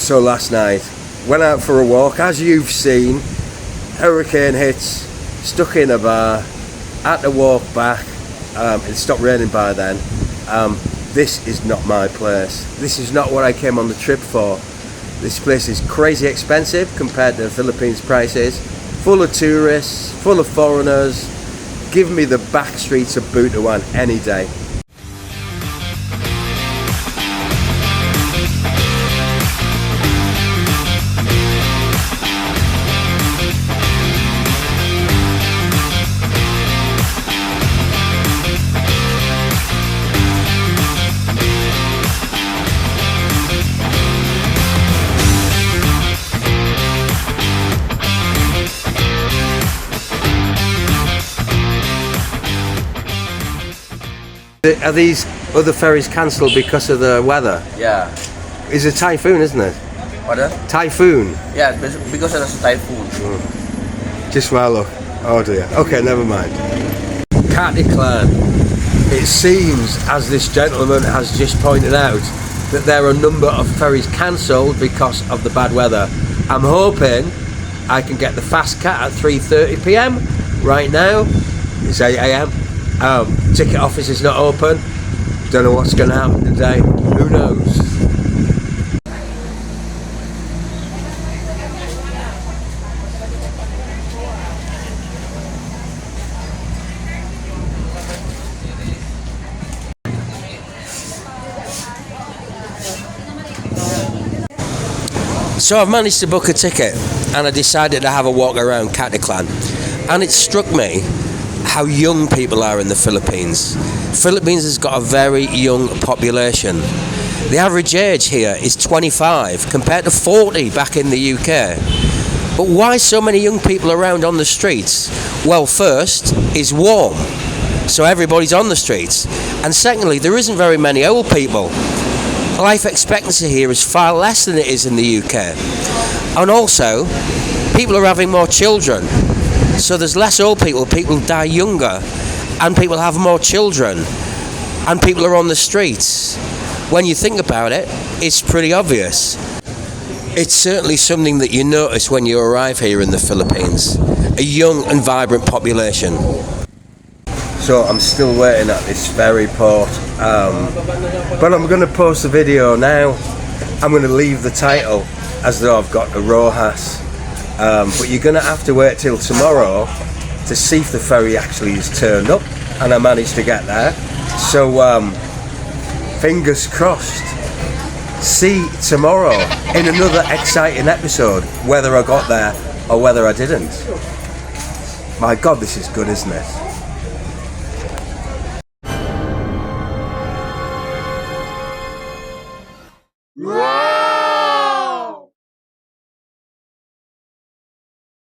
So last night, went out for a walk, as you've seen, hurricane hits, stuck in a bar, had to walk back, it stopped raining by then. This is not my place. This is not what I came on the trip for. This place is crazy expensive compared to the Philippines prices, full of tourists, full of foreigners. Give me the back streets of Butuan any day. Are these other ferries cancelled because of the weather? Yeah. It's a typhoon, isn't it? What? Typhoon. Yeah, because of the typhoon. Just while look. Oh dear. Okay, never mind. Caticlan. It seems, as this gentleman has just pointed out, that there are a number of ferries cancelled because of the bad weather. I'm hoping I can get the fast cat at 3:30 p.m. Right now, it's 8 a.m. Ticket office is not open. Don't know what's going to happen today. Who knows? So I've managed to book a ticket and I decided to have a walk around Caticlan, and it struck me how young people are in the Philippines. Philippines has got a very young population. The average age here is 25 compared to 40 back in the UK. But why so many young people around on the streets? Well, first, it's warm, so everybody's on the streets. And secondly, there isn't very many old people. Life expectancy here is far less than it is in the UK. And also, people are having more children. So there's less old people die younger, and people have more children, and people are on the streets. When you think about it, it's pretty obvious. It's certainly something that you notice when you arrive here in the Philippines. A young and vibrant population. So I'm still waiting at this ferry port, but I'm going to post the video now. I'm going to leave the title as though I've got a Roxas. But you're going to have to wait till tomorrow to see if the ferry actually is turned up, and I managed to get there. So fingers crossed. See tomorrow in another exciting episode whether I got there or whether I didn't. My God, this is good, isn't it?